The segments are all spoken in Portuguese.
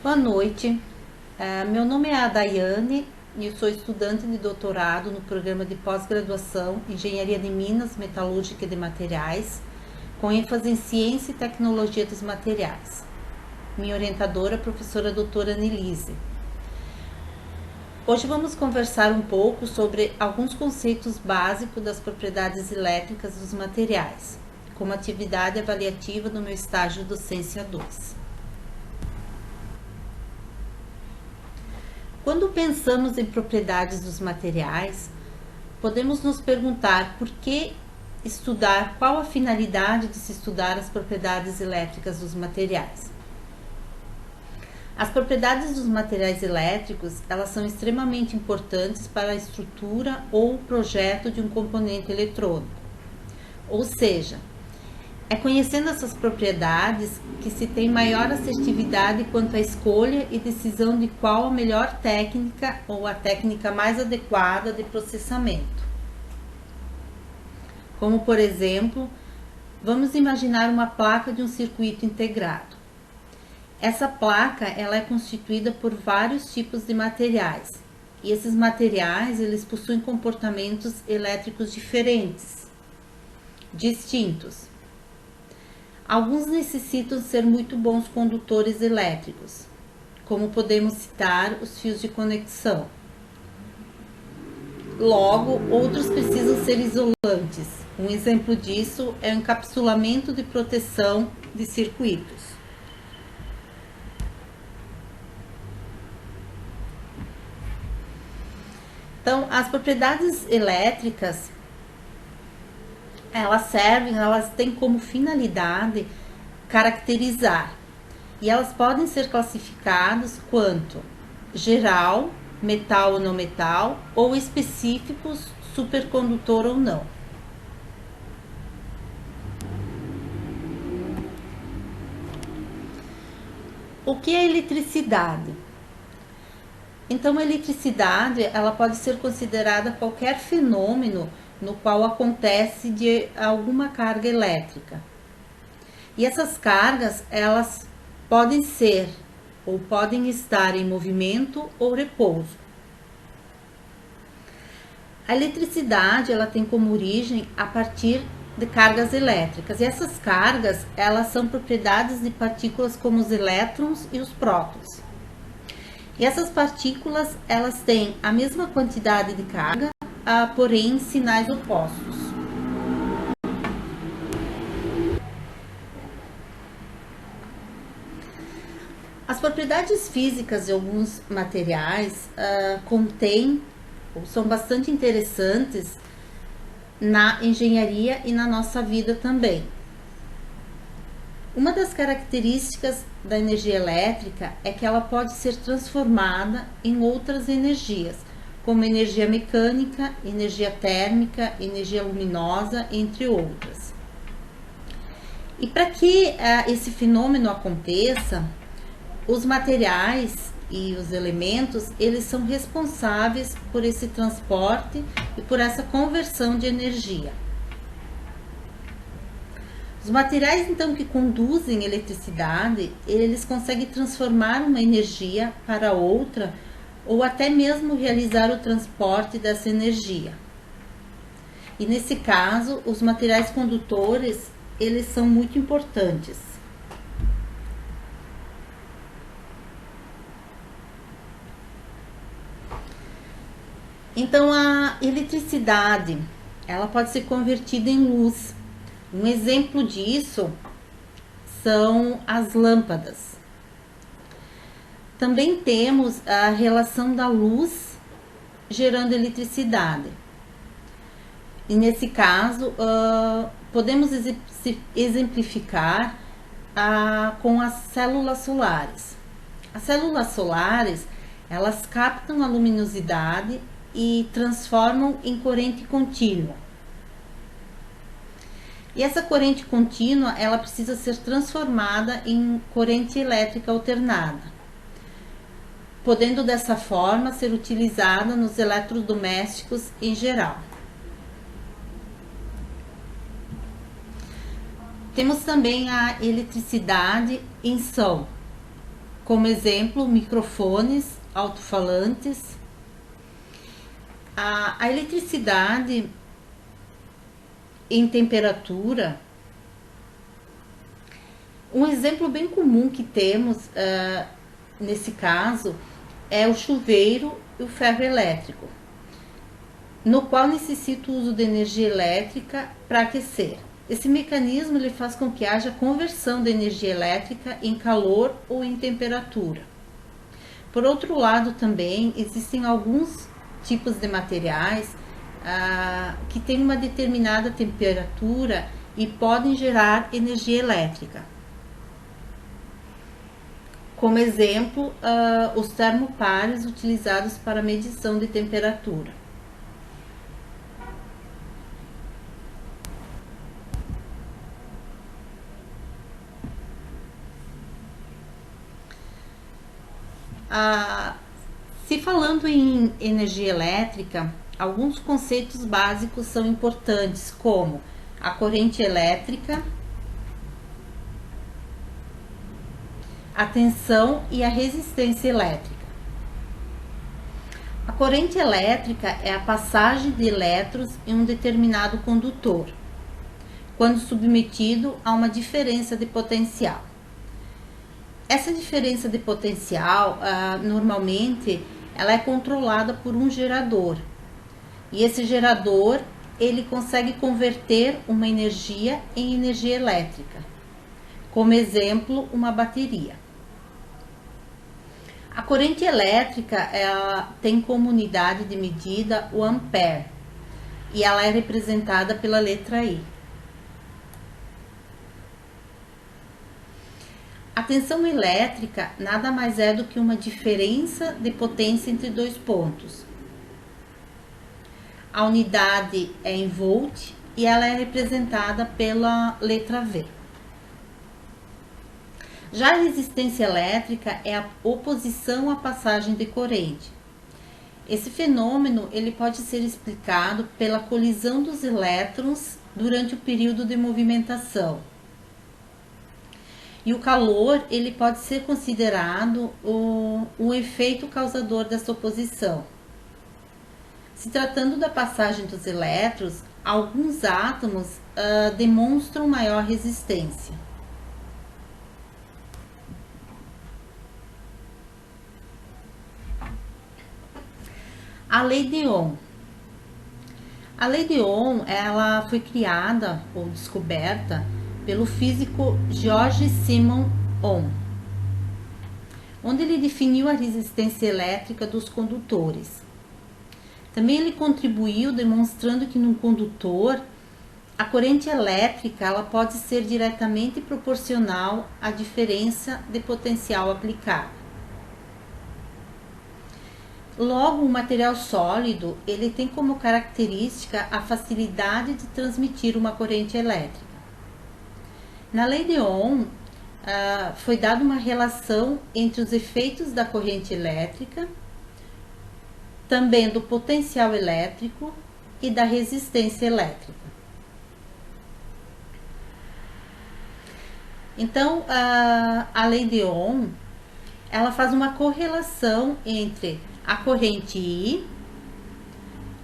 Boa noite, meu nome é Daiane e eu sou estudante de doutorado no programa de pós-graduação Engenharia de Minas, Metalúrgica e de Materiais, com ênfase em Ciência e Tecnologia dos Materiais. Minha orientadora é a professora doutora Anelise. Hoje vamos conversar um pouco sobre alguns conceitos básicos das propriedades elétricas dos materiais, como atividade avaliativa do meu estágio de docência 2. Quando pensamos em propriedades dos materiais, podemos nos perguntar por que estudar, qual a finalidade de se estudar as propriedades elétricas dos materiais. As propriedades dos materiais elétricos, elas são extremamente importantes para a estrutura ou projeto de um componente eletrônico. Ou seja, é conhecendo essas propriedades que se tem maior assertividade quanto à escolha e decisão de qual a melhor técnica ou a técnica mais adequada de processamento. Como, por exemplo, vamos imaginar uma placa de um circuito integrado. Essa placa ela é constituída por vários tipos de materiais, e esses materiais eles possuem comportamentos elétricos diferentes, distintos. Alguns necessitam ser muito bons condutores elétricos, como podemos citar os fios de conexão. Logo, outros precisam ser isolantes. Um exemplo disso é o encapsulamento de proteção de circuitos. Então, as propriedades elétricas, elas têm como finalidade caracterizar, e elas podem ser classificadas quanto geral, metal ou não metal, ou específicos, supercondutor ou não. O que é eletricidade? Então, a eletricidade ela pode ser considerada qualquer fenômeno no qual acontece de alguma carga elétrica. E essas cargas, elas podem ser ou podem estar em movimento ou repouso. A eletricidade, ela tem como origem a partir de cargas elétricas. E essas cargas, elas são propriedades de partículas como os elétrons e os prótons. E essas partículas, elas têm a mesma quantidade de carga, porém em sinais opostos. As propriedades físicas de alguns materiais contêm, ou são bastante interessantes na engenharia e na nossa vida também. Uma das características da energia elétrica é que ela pode ser transformada em outras energias, como energia mecânica, energia térmica, energia luminosa, entre outras. E para que esse fenômeno aconteça, os materiais e os elementos, eles são responsáveis por esse transporte e por essa conversão de energia. Os materiais, então, que conduzem eletricidade, eles conseguem transformar uma energia para outra ou até mesmo realizar o transporte dessa energia. E nesse caso, os materiais condutores, eles são muito importantes. Então, a eletricidade, ela pode ser convertida em luz. Um exemplo disso são as lâmpadas. Também temos a relação da luz gerando eletricidade. E nesse caso, podemos exemplificar com as células solares. As células solares, elas captam a luminosidade e transformam em corrente contínua. E essa corrente contínua, ela precisa ser transformada em corrente elétrica alternada, podendo dessa forma ser utilizada nos eletrodomésticos em geral. Temos também a eletricidade em som. como exemplo, microfones, alto-falantes. A eletricidade em temperatura, um exemplo bem comum que temos nesse caso é o chuveiro e o ferro elétrico, no qual necessita o uso de energia elétrica para aquecer. Esse mecanismo ele faz com que haja conversão da energia elétrica em calor ou em temperatura. Por outro lado, também existem alguns tipos de materiais que têm uma determinada temperatura e podem gerar energia elétrica. Como exemplo, os termopares utilizados para medição de temperatura. Se falando em energia elétrica, alguns conceitos básicos são importantes, como a corrente elétrica, a tensão e a resistência elétrica. A corrente elétrica é a passagem de elétrons em um determinado condutor, quando submetido a uma diferença de potencial. Essa diferença de potencial, normalmente, ela é controlada por um gerador. E esse gerador, ele consegue converter uma energia em energia elétrica. Como exemplo, uma bateria. A corrente elétrica, ela tem como unidade de medida o ampere. E ela é representada pela letra I. A tensão elétrica nada mais é do que uma diferença de potência entre dois pontos. A unidade é em volt e ela é representada pela letra V. Já a resistência elétrica é a oposição à passagem de corrente. Esse fenômeno ele pode ser explicado pela colisão dos elétrons durante o período de movimentação. E o calor ele pode ser considerado o efeito causador dessa oposição. Se tratando da passagem dos elétrons, alguns átomos demonstram maior resistência. A lei de Ohm. A lei de Ohm ela foi criada ou descoberta pelo físico George Simon Ohm, onde ele definiu a resistência elétrica dos condutores. Também ele contribuiu demonstrando que num condutor a corrente elétrica ela pode ser diretamente proporcional à diferença de potencial aplicada. Logo, o material sólido ele tem como característica a facilidade de transmitir uma corrente elétrica. Na lei de Ohm, foi dada uma relação entre os efeitos da corrente elétrica, também do potencial elétrico e da resistência elétrica. Então, a lei de Ohm, ela faz uma correlação entre a corrente I,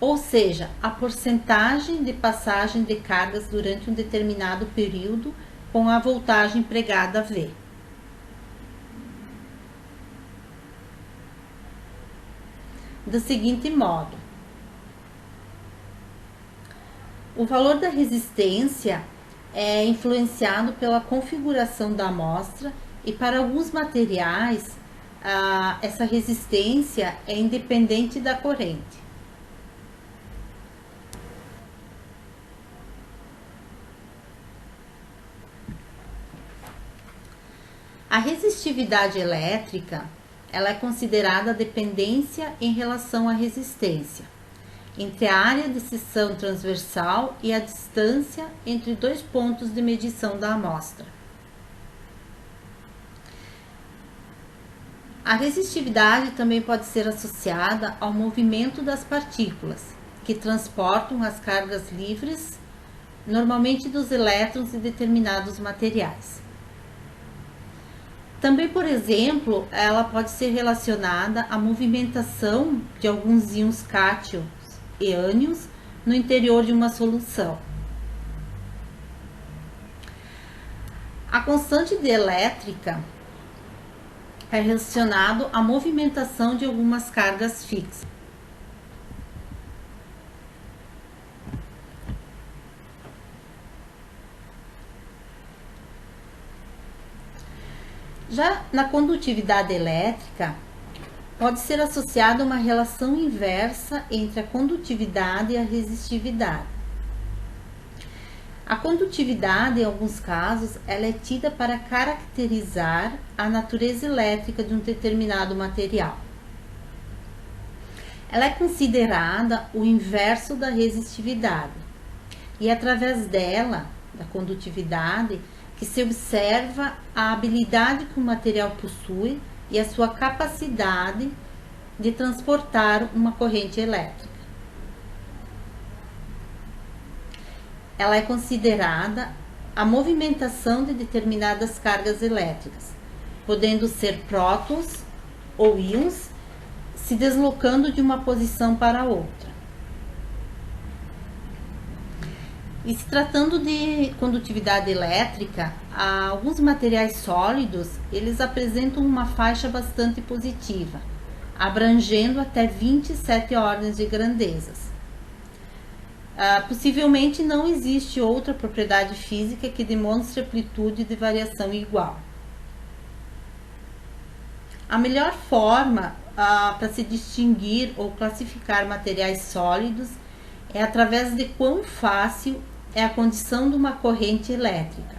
ou seja, a porcentagem de passagem de cargas durante um determinado período com a voltagem empregada V. Do seguinte modo, o valor da resistência é influenciado pela configuração da amostra e para alguns materiais essa resistência é independente da corrente. A resistividade elétrica, ela é considerada a dependência em relação à resistência, entre a área de seção transversal e a distância entre dois pontos de medição da amostra. A resistividade também pode ser associada ao movimento das partículas, que transportam as cargas livres, normalmente dos elétrons de determinados materiais. Também, por exemplo, ela pode ser relacionada à movimentação de alguns íons cátions e ânions no interior de uma solução. A constante dielétrica é relacionado à movimentação de algumas cargas fixas. Já na condutividade elétrica, pode ser associada uma relação inversa entre a condutividade e a resistividade. A condutividade, em alguns casos, ela é tida para caracterizar a natureza elétrica de um determinado material. Ela é considerada o inverso da resistividade, e é através dela, da condutividade, que se observa a habilidade que o material possui e a sua capacidade de transportar uma corrente elétrica. Ela é considerada a movimentação de determinadas cargas elétricas, podendo ser prótons ou íons se deslocando de uma posição para outra. E se tratando de condutividade elétrica, alguns materiais sólidos, eles apresentam uma faixa bastante positiva, abrangendo até 27 ordens de grandezas. Possivelmente não existe outra propriedade física que demonstre amplitude de variação igual. A melhor forma para se distinguir ou classificar materiais sólidos é através de quão fácil é a condição de uma corrente elétrica.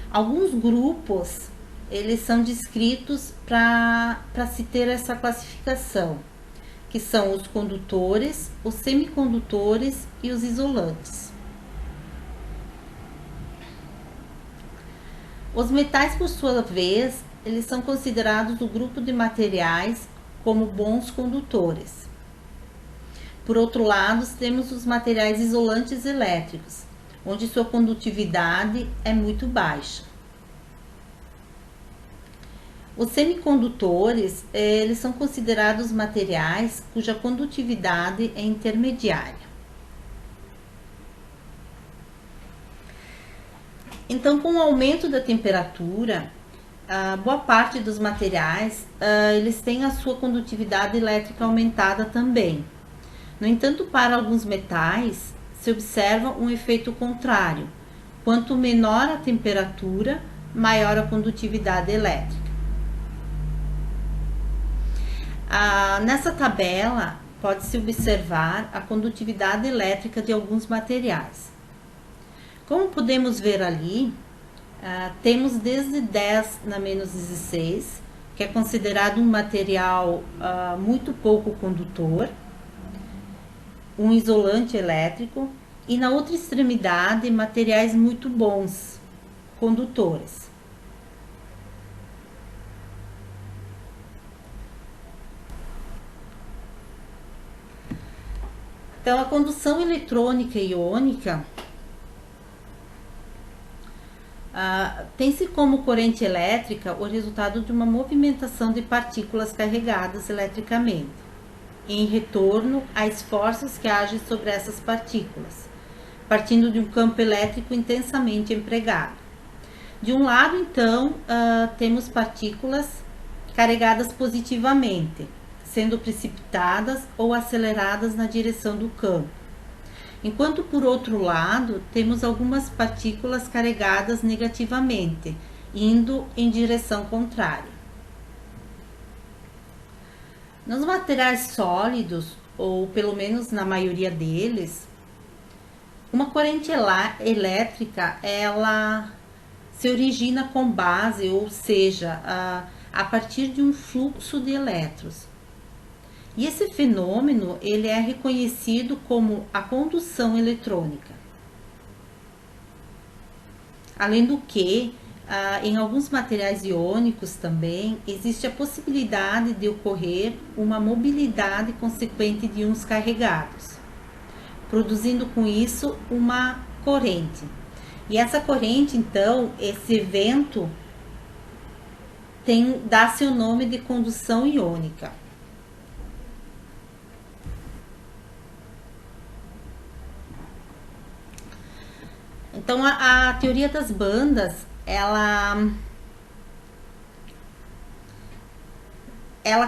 Alguns grupos, eles são descritos para se ter essa classificação, que são os condutores, os semicondutores e os isolantes. Os metais, por sua vez, eles são considerados o grupo de materiais como bons condutores. Por outro lado, temos os materiais isolantes elétricos, onde sua condutividade é muito baixa. Os semicondutores, eles são considerados materiais cuja condutividade é intermediária. Então, com o aumento da temperatura, boa parte dos materiais, eles têm a sua condutividade elétrica aumentada também. No entanto, para alguns metais, se observa um efeito contrário. Quanto menor a temperatura, maior a condutividade elétrica. Nessa tabela, pode-se observar a condutividade elétrica de alguns materiais. Como podemos ver ali, temos desde 10 na menos 16, que é considerado um material muito pouco condutor, um isolante elétrico, e na outra extremidade, materiais muito bons, condutores. Então, a condução eletrônica e iônica tem-se como corrente elétrica o resultado de uma movimentação de partículas carregadas eletricamente, em retorno a esforços que agem sobre essas partículas, partindo de um campo elétrico intensamente empregado. De um lado, então, temos partículas carregadas positivamente, sendo precipitadas ou aceleradas na direção do campo. Enquanto, por outro lado, temos algumas partículas carregadas negativamente, indo em direção contrária. Nos materiais sólidos, ou pelo menos na maioria deles, uma corrente elétrica, ela se origina com base, ou seja, a partir de um fluxo de elétrons. E esse fenômeno, ele é reconhecido como a condução eletrônica. Além do que, em alguns materiais iônicos também, existe a possibilidade de ocorrer uma mobilidade consequente de íons carregados, produzindo com isso uma corrente. E essa corrente, então, esse evento dá seu nome de condução iônica. Então, a teoria das bandas, ela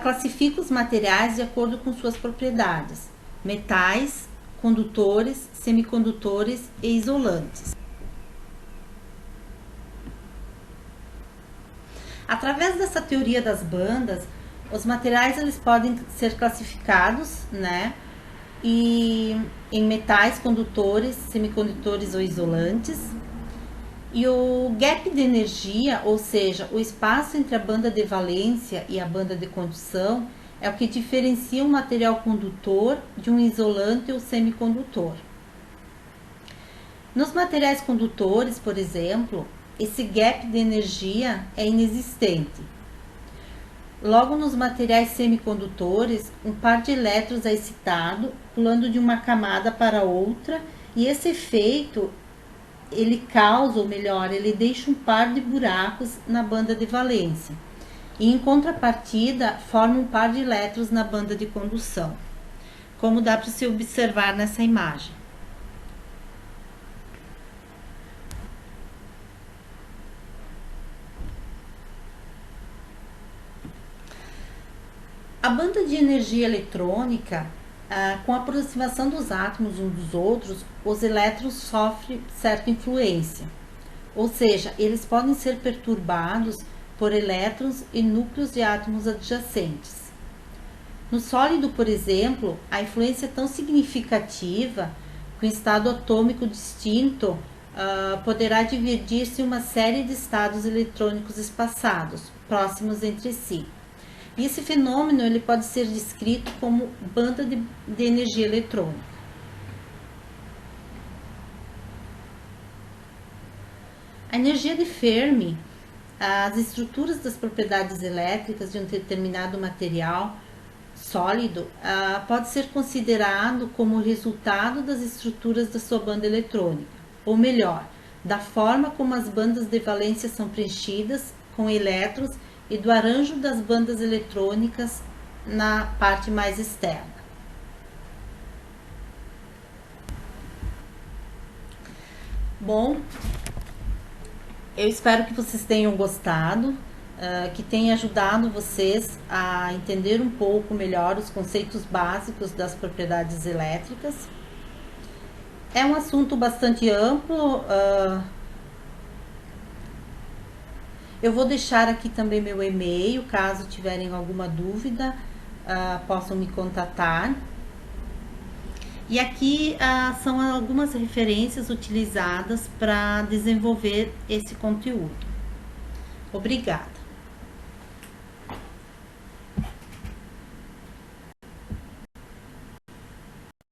classifica os materiais de acordo com suas propriedades: metais, condutores, semicondutores e isolantes. Através dessa teoria das bandas, os materiais eles podem ser classificados, né, em metais, condutores, semicondutores ou isolantes. E o gap de energia, ou seja, o espaço entre a banda de valência e a banda de condução, é o que diferencia um material condutor de um isolante ou semicondutor. Nos materiais condutores, por exemplo, esse gap de energia é inexistente. Logo, nos materiais semicondutores, um par de elétrons é excitado, pulando de uma camada para outra, e esse efeito ele causa, ou melhor, ele deixa um par de buracos na banda de valência. E em contrapartida, forma um par de elétrons na banda de condução, como dá para se observar nessa imagem. A banda de energia eletrônica, com a aproximação dos átomos uns dos outros, os elétrons sofrem certa influência, ou seja, eles podem ser perturbados por elétrons e núcleos de átomos adjacentes. No sólido, por exemplo, a influência é tão significativa que o estado atômico distinto poderá dividir-se em uma série de estados eletrônicos espaçados, próximos entre si. E esse fenômeno ele pode ser descrito como banda de energia eletrônica. A energia de Fermi, as estruturas das propriedades elétricas de um determinado material sólido, pode ser considerado como resultado das estruturas da sua banda eletrônica, ou melhor, da forma como as bandas de valência são preenchidas com elétrons e do arranjo das bandas eletrônicas na parte mais externa. Bom, eu espero que vocês tenham gostado, que tenha ajudado vocês a entender um pouco melhor os conceitos básicos das propriedades elétricas. É um assunto bastante amplo. Eu vou deixar aqui também meu e-mail, caso tiverem alguma dúvida, possam me contatar. E aqui são algumas referências utilizadas para desenvolver esse conteúdo. Obrigada.